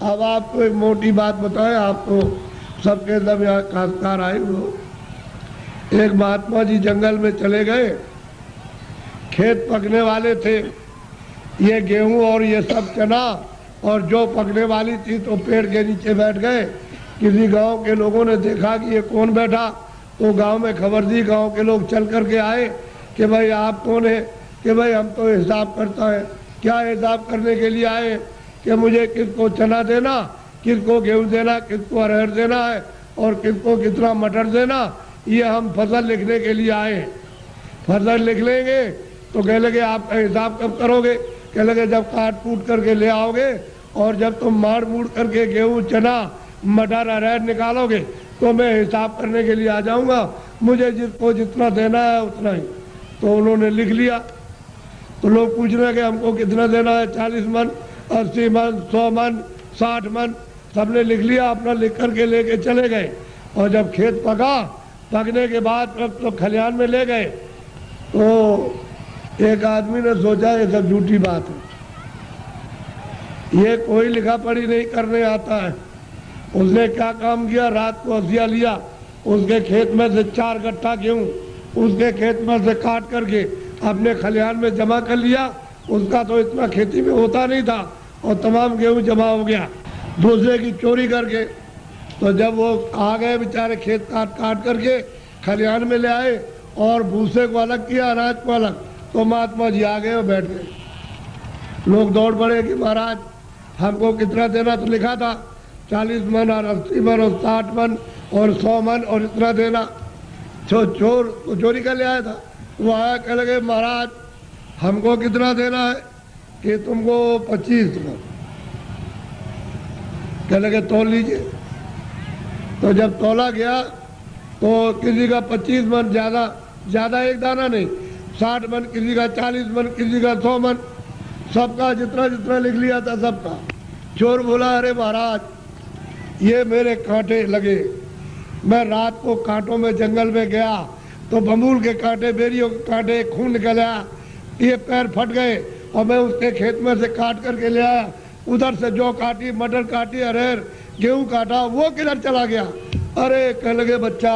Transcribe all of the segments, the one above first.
अब आपको एक मोटी बात बताएं, आप तो सबके एकदम यहाँ काश्तकार आए हो। एक महात्मा जी जंगल में चले गए, खेत पकने वाले थे, ये गेहूं और ये सब चना और जो पकने वाली थी तो पेड़ के नीचे बैठ गए। किसी गांव के लोगों ने देखा कि ये कौन बैठा, तो गांव में खबर दी, गांव के लोग चल करके आए कि भाई आप कौन है? कि भाई हम तो हिसाब करता है। क्या हिसाब करने के लिए आए? कि मुझे किसको चना देना, किसको गेहूं देना, किसको अरहर देना है और किसको कितना मटर देना, ये हम फसल लिखने के लिए आए। फसल लिख लेंगे तो कह लगे आपका हिसाब कब करोगे? कह लगे जब काट कूट करके ले आओगे और जब तुम मार मूड़ करके गेहूं चना मटर अरहर निकालोगे तो मैं हिसाब करने के लिए आ जाऊंगा, मुझे जिसको जितना देना है उतना ही। तो उन्होंने लिख लिया। तो लोग पूछ रहे हैं कि हमको कितना देना है, 40 मन, 80 मन, 100 मन, 60 मन, सबने लिख लिया, अपना लिख करके लेके चले गए। और जब खेत पका, पकने के बाद तो खलिहान में ले गए, तो एक आदमी ने सोचा ये सब झूठी बात है, ये कोई लिखा पढ़ी नहीं करने आता है। उसने क्या काम किया, रात को हसिया लिया, उसके खेत में से 4 गट्ठा गेहूं उसके खेत में से काट करके अपने खलिहान में जमा कर लिया। उसका तो इतना खेती में होता नहीं था और तमाम गेहूं जमा हो गया दूसरे की चोरी करके। तो जब वो आ गए बेचारे खेत काट काट करके खलिहान में ले आए और भूसे को अलग किया, अनाज को अलग, तो महात्मा जी आ गए और बैठ गए। लोग दौड़ पड़े कि महाराज हमको कितना देना, तो लिखा था 40 मन और 80 मन और 60 मन और 100 मन और इतना देना। चोर तो चोरी कर ले आया था, वो आया, कह लगे महाराज हमको कितना देना है? कि तुमको 25 मन। कह लगे तोल लीजिए। तो जब तोला गया तो किसी का 25 मन, ज़्यादा एक दाना नहीं, 60 मन, किसी का 40 मन, किसी का 100 मन, सबका जितना जितना लिख लिया था सबका। चोर बोला अरे महाराज ये मेरे कांटे लगे, मैं रात को कांटों में जंगल में गया तो बमूल के कांटे, बेरियों के कांटे, खून निकल आया, ये पैर फट गए और मैं उसके खेत में से काट करके ले आया। उधर से जौ काटी, मटर काटी, अरहर गेहूं काटा, वो किधर चला गया? अरे कह लगे बच्चा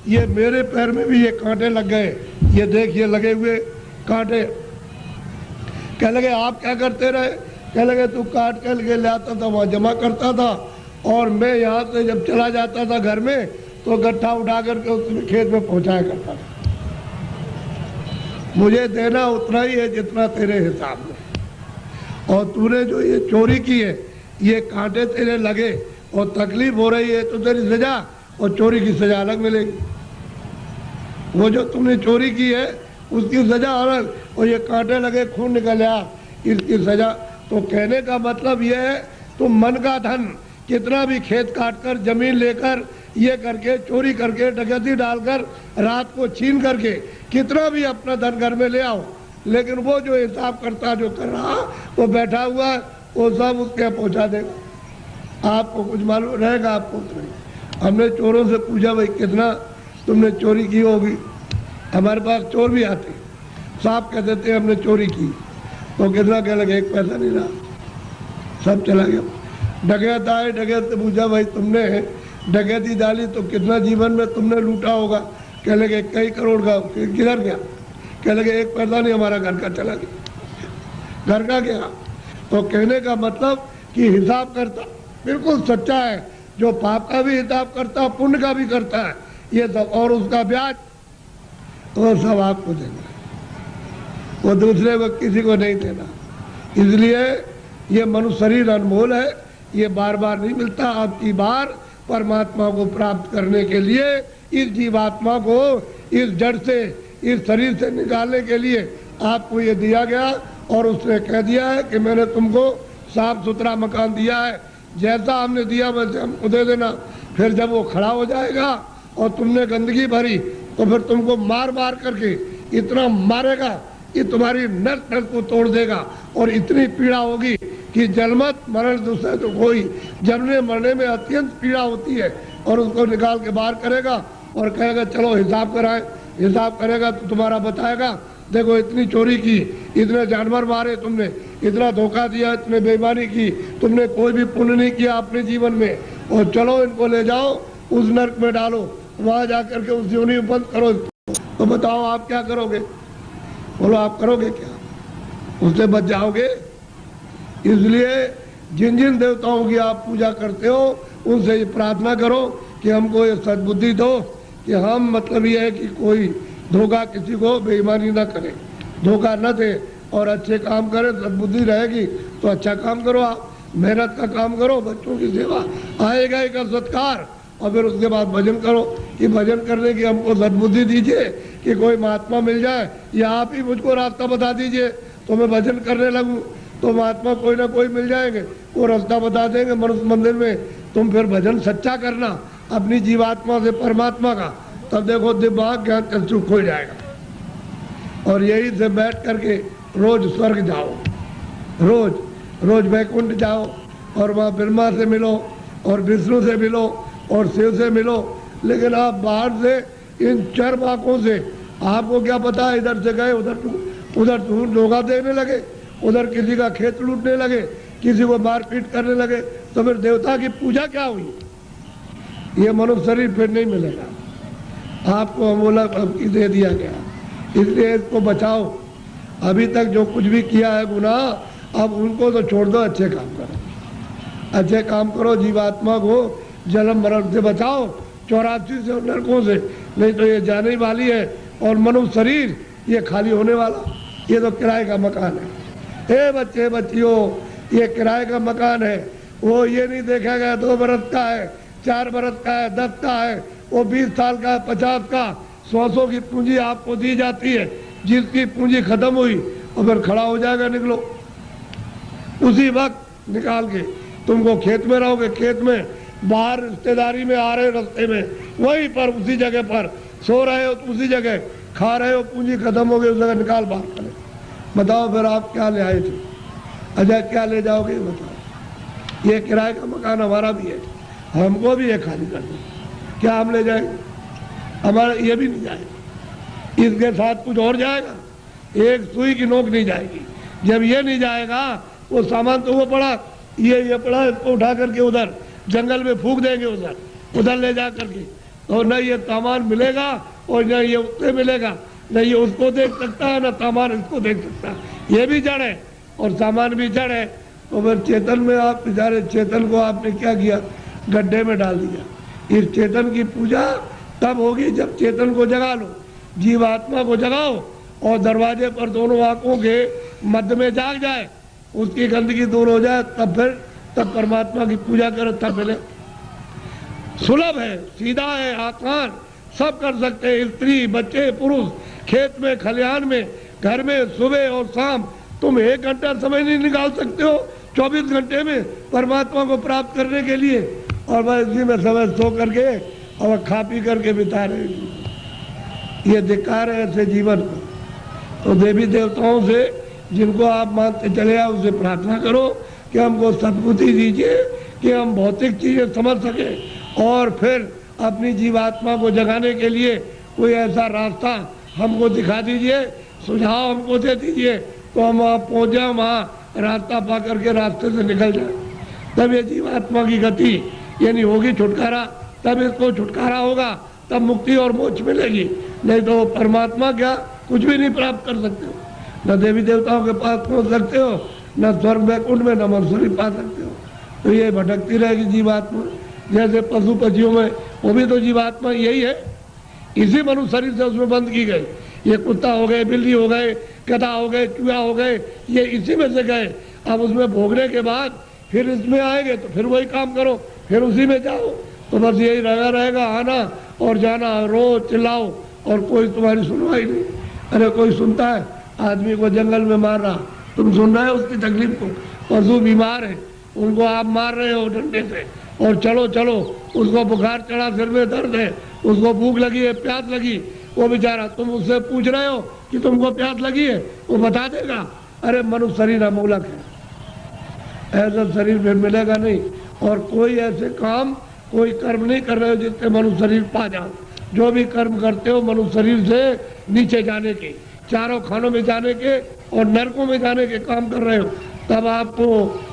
ये मेरे पैर में भी ये कांटे लग गए, ये देख ये लगे हुए कांटे। कह लगे आप क्या करते रहे? कह लगे तू काट कर के ले आता था, वहाँ जमा करता था और मैं यहाँ से जब चला जाता था घर में तो गट्ठा उठा करके उसमें खेत में पहुँचाया करता था। मुझे देना उतना ही है जितना तेरे हिसाब में, और तूने जो ये चोरी की है, ये कांटे तेरे लगे और तकलीफ हो रही है तो तेरी सजा और चोरी की सजा अलग मिलेगी। वो जो तुमने चोरी की है उसकी सजा अलग, और ये कांटे लगे, खून निकल आया, इसकी सजा। तो कहने का मतलब ये है तुम मन का धन कितना भी खेत काट कर, जमीन लेकर, ये करके, चोरी करके, डकैती डालकर, रात को छीन करके कितना भी अपना धन घर में ले आओ, लेकिन वो जो हिसाब करता जो कर रहा वो बैठा हुआ है, वो सब उसके पहुंचा देगा। आपको कुछ मालूम रहेगा, आपको नहीं। हमने चोरों से पूछा भाई कितना तुमने चोरी की होगी? हमारे पास चोर भी आते, साफ कह देते हमने चोरी की। तो कितना कह लगे? 1 पैसा नहीं रहा, सब चला गया। डकैत आए, डकैत से पूछा भाई तुमने डकैती डाली तो कितना जीवन में तुमने लूटा होगा? कह लगे कई करोड़ का। किधर गया? कह लगे 1 पैसा नहीं, हमारा घर का चला गया। घर का क्या? तो कहने का मतलब कि हिसाब करता बिल्कुल सच्चा है, जो पाप का भी हिसाब करता, पुण्य का भी करता है, ये सब, और उसका ब्याज वो सब आपको देना, वो दूसरे को किसी को नहीं देना। इसलिए ये मनुष्य शरीर अनमोल है, ये बार बार नहीं मिलता। आपकी बार परमात्मा को प्राप्त करने के लिए इस जीवात्मा को इस जड़ से, इस शरीर से निकालने के लिए आपको ये दिया गया, और उसने कह दिया है कि मैंने तुमको साफ सुथरा मकान दिया है, जैसा हमने दिया वैसे हमको दे देना। फिर जब वो खड़ा हो जाएगा और तुमने गंदगी भरी तो फिर तुमको मार मार करके इतना मारेगा कि तुम्हारी नस नस को तोड़ देगा, और इतनी पीड़ा होगी कि जन्मत मरण दूसरे तो कोई, जन्मने मरने में अत्यंत पीड़ा होती है। और उसको निकाल के बाहर करेगा और कहेगा चलो हिसाब कराएं। हिसाब करेगा तो तुम्हारा बताएगा देखो इतनी चोरी की, इतने जानवर मारे तुमने, इतना धोखा दिया, इतने बेईमानी की, तुमने कोई भी पुण्य नहीं किया अपने जीवन में, और चलो इनको ले जाओ उस नर्क में डालो, वहां जाकर के उस योनि में बंद करो। तो बताओ आप क्या करोगे? बोलो आप करोगे क्या? उससे बच जाओगे? इसलिए जिन जिन देवताओं की आप पूजा करते हो उनसे ये प्रार्थना करो कि हमको ये सद्बुद्धि दो कि हम मतलब ये है कि कोई धोखा किसी को बेईमानी ना करे, धोखा न दे और अच्छे काम करे। सद्बुद्धि रहेगी तो अच्छा काम करो, आप मेहनत का काम करो, बच्चों की सेवा, आएगा एक सत्कार, और फिर उसके बाद भजन करो कि भजन करने की हमको सद्बुद्धि दीजिए कि कोई महात्मा मिल जाए या आप ही मुझको रास्ता बता दीजिए तो मैं भजन करने लगूं। तो महात्मा कोई ना कोई मिल जाएंगे, वो रास्ता बता देंगे मनुष्य मंदिर में। तुम फिर भजन सच्चा करना अपनी जीवात्मा से परमात्मा का, तब देखो दिमाग ज्ञान चक्षु खुल जाएगा। और यही से बैठ करके रोज स्वर्ग जाओ, रोज रोज वैकुंठ जाओ और वहाँ ब्रह्मा से मिलो और विष्णु से मिलो और शिव से मिलो। लेकिन आप बाहर से इन चर आंखों से आपको क्या पता, इधर से गए उधर धोखा देने लगे, उधर किसी का खेत लूटने लगे, किसी को मारपीट करने लगे, तो फिर देवता की पूजा क्या हुई? ये मनुष्य शरीर फिर नहीं मिलेगा आपको, अमोलक अबकी दे दिया गया। इसलिए इसको बचाओ। अभी तक जो कुछ भी किया है गुनाह, अब उनको तो छोड़ दो, अच्छे काम करो, अच्छे काम करो, जीवात्मा को जन्म मरण से बचाओ, 84 से नरकों से, नहीं तो ये जाने वाली है। और मनुष्य शरीर ये खाली होने वाला, ये तो किराए का मकान है। हे बच्चे बच्चियों, ये किराए का मकान है, वो ये नहीं देखा गया 2 बरस का है, 4 बरस का है, 10 का है, वो 20 साल का है, 50 का, 100 की पूंजी आपको दी जाती है। जिसकी पूंजी खत्म हुई और फिर खड़ा हो जाएगा, निकलो उसी वक्त निकाल के। तुमको खेत में रहोगे, खेत में, बाहर रिश्तेदारी में आ रहे रास्ते में, वहीं पर उसी जगह पर सो रहे हो, उसी जगह खा रहे हो, पूंजी खत्म हो गई, उस जगह निकाल बाहर करें। बताओ फिर आप क्या ले आए थे? अच्छा क्या ले जाओगे बताओ? ये किराए का मकान हमारा भी है, हमको भी ये खाली कर दो, क्या हम ले जाएंगे? हमारा ये भी नहीं जाएगा, इसके साथ कुछ और जाएगा, एक सुई की नोक नहीं जाएगी। जब ये नहीं जाएगा, वो सामान तो वो पड़ा, ये पड़ा, इसको उठा करके उधर जंगल में फूंक देंगे, उधर ले जा करके, और न ये सामान मिलेगा और न ये उससे मिलेगा, न ये उसको देख सकता है, न सामान इसको देख सकता है। ये भी जड़ है और सामान भी जड़ है। तो फिर चेतन में आप बेचारे, चेतन को आपने क्या किया? गड्ढे में डाल दिया। इस चेतन की पूजा तब होगी जब चेतन को जगा लो, जीवात्मा को जगाओ, और दरवाजे पर दोनों आंखों के मध्य में जाग जाए, उसकी गंदगी दूर हो जाए, तब परमात्मा की पूजा करो, तब मिले। सुलभ है, सीधा है, आसान, सब कर सकते हैं, स्त्री बच्चे पुरुष, खेत में खलिहान में, घर में, सुबह और शाम। तुम 1 घंटा समय नहीं निकाल सकते हो 24 घंटे में परमात्मा को प्राप्त करने के लिए, और बस इसी में समय सो करके और खा पी करके बिता रहे। ये धिक्कार है ऐसे जीवन को। तो देवी देवताओं से जिनको आप मानते चले आओ, उससे प्रार्थना करो कि हमको सद्बुद्धि दीजिए कि हम भौतिक चीजें समझ सके, और फिर अपनी जीवात्मा को जगाने के लिए कोई ऐसा रास्ता हमको दिखा दीजिए, सुझाव हमको दे दीजिए, तो हम वहाँ पहुँच जाए, वहाँ रास्ता पा करके रास्ते से निकल जाए। तब ये जीवात्मा की गति यानी होगी छुटकारा, तब इसको छुटकारा होगा, तब मुक्ति और मोक्ष मिलेगी। नहीं तो परमात्मा क्या कुछ भी नहीं प्राप्त कर सकते हो, न देवी देवताओं के पास पहुँच सकते हो, न स्वर्ग वैकुंठ में, न मनुष्य पा सकते हो। तो ये भटकती रहेगी जीवात्मा, जैसे पशु पक्षियों में, वो भी तो जीवात्मा यही है, इसी मनुष्य शरीर से उसमें बंद की गई। ये कुत्ता हो गए, बिल्ली हो गए, गधा हो गए, चूहा हो गए, ये इसी में से गए। अब उसमें भोगने के बाद फिर इसमें आएंगे तो फिर वही काम करो, फिर उसी में जाओ। तो बस यही रहेगा, आना और जाना, रोज चिल्लाओ और कोई तुम्हारी सुनवाई नहीं। अरे कोई सुनता है? आदमी को जंगल में मार रहा, तुम सुन रहे हो उसकी तकलीफ को? पशु बीमार है, उनको आप मार रहे हो डंडे से, और चलो चलो, उसको बुखार चढ़ा, सिर में दर्द है, उसको भूख लगी है, प्यास लगी, वो बेचारा, तुम उससे पूछ रहे हो कि तुमको प्यास लगी है, वो बता देगा। अरे मनुष्य शरीर अमूलक है, ऐसा शरीर फिर मिलेगा नहीं। और कोई ऐसे काम, कोई कर्म नहीं कर रहे हो जिससे मनुष्य शरीर पा जाओ। जो भी कर्म करते हो मनुष्य शरीर से नीचे जाने के, चारों खानों में जाने के और नरकों में जाने के काम कर रहे हो, तब आपको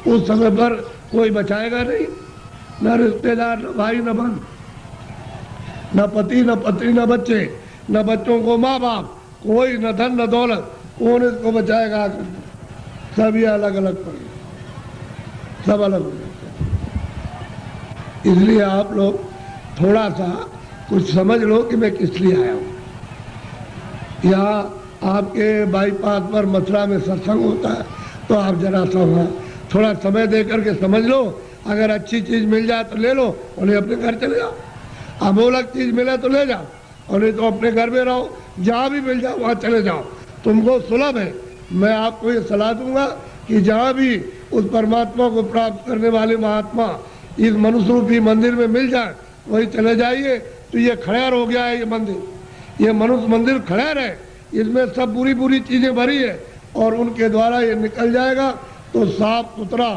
उस समय पर कोई बचाएगा नहीं। न रिश्तेदार, न भाई, न बहन, न पति, न पत्नी, न बच्चे, न बच्चों को माँ बाप, कोई न धन न दौलत, कौन इसको बचाएगा? सब ये अलग अलग पड़ गए, सब अलग हो जाते हैं। इसलिए आप लोग थोड़ा सा कुछ समझ लो कि मैं किस लिए आया हूँ। यहाँ आपके बाईपास पर मथुरा में सत्संग होता है, तो आप जरा सा वहाँ थोड़ा समय दे करके समझ लो। अगर अच्छी चीज़ मिल जाए तो ले लो, और नहीं अपने घर चले जाओ। अमोलक चीज़ मिले तो ले जाओ, और नहीं तो अपने घर में रहो। जहाँ भी मिल जाओ वहाँ चले जाओ, तुमको सुलभ है। मैं आपको ये सलाह दूंगा कि जहाँ भी उस परमात्मा को प्राप्त करने वाले महात्मा इस मनुष्य रूपी मंदिर में मिल जाए, वही चले जाइए। तो ये खड़ेर हो गया है, ये मंदिर, ये मनुष्य मंदिर खड़ेर है, इसमें सब बुरी बुरी चीज़ें भरी है, और उनके द्वारा ये निकल जाएगा तो साफ सुथरा,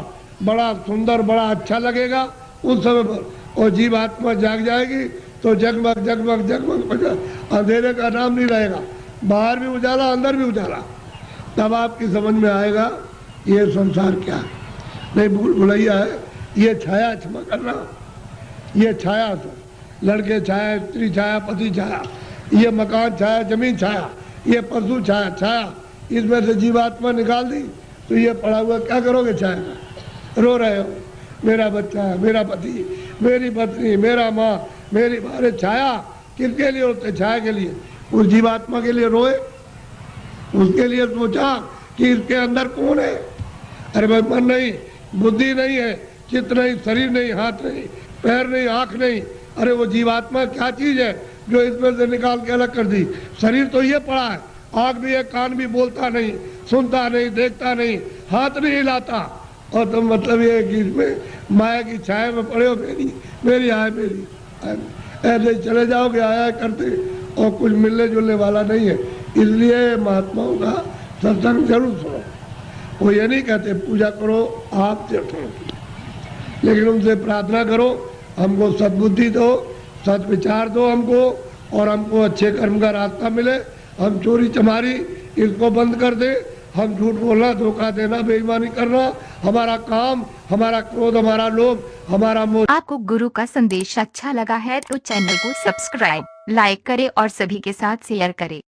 बड़ा सुंदर, बड़ा अच्छा लगेगा उस समय पर। और जीव आत्मा जाग जाएगी तो जगमग जगमग जगमग, अंधेरे का नाम नहीं रहेगा। बाहर भी उजाला, अंदर भी उजाला। तब आपकी समझ में आएगा ये संसार क्या है। नहीं भूल भुलैया है, ये छाया, क्षमा करना, ये छाया से लड़के छाया, स्त्री छाया, पति छाया, ये मकान छाया, जमीन छाया, ये पशु छाया, छाया, इसमें से जीवात्मा निकाल दी तो ये पड़ा हुआ क्या करोगे? छाया का रो रहे हो, मेरा बच्चा है, मेरा पति, मेरी पत्नी, मेरा माँ, मेरी बारे। छाया किसके लिए होते? छाया के लिए। उस जीवात्मा के लिए रोए, उसके लिए सोचा कि इसके अंदर कौन है। अरे भाई मन नहीं, बुद्धि नहीं है, चित्त नहीं, शरीर नहीं, हाथ नहीं, पैर नहीं, आँख नहीं। अरे वो जीवात्मा क्या चीज़ है जो इसमें से निकाल के अलग कर दी? शरीर तो ये पड़ा है, आँख भी है, कान भी, बोलता नहीं, सुनता नहीं, देखता नहीं, हाथ नहीं हिलाता, और तुम मतलब ये है कि इसमें माया की छाया में पड़े हो, मेरी मेरी आय मेरी। ऐसे चले जाओगे आया करते, और कुछ मिलने जुलने वाला नहीं है। इसलिए महात्माओं का सत्संग जरूर सुनो। वो ये नहीं कहते पूजा करो आप तीर्थ करो, लेकिन उनसे प्रार्थना करो हमको सद्बुद्धि दो, सद्विचार दो हमको, और हमको अच्छे कर्म का रास्ता मिले। हम चोरी चमारी इसको बंद कर दे, हम झूठ बोलना, धोखा देना, बेईमानी करना, हमारा काम, हमारा क्रोध, हमारा लोभ, हमारा मोह। आपको गुरु का संदेश अच्छा लगा है तो चैनल को सब्सक्राइब, लाइक करें और सभी के साथ शेयर करें।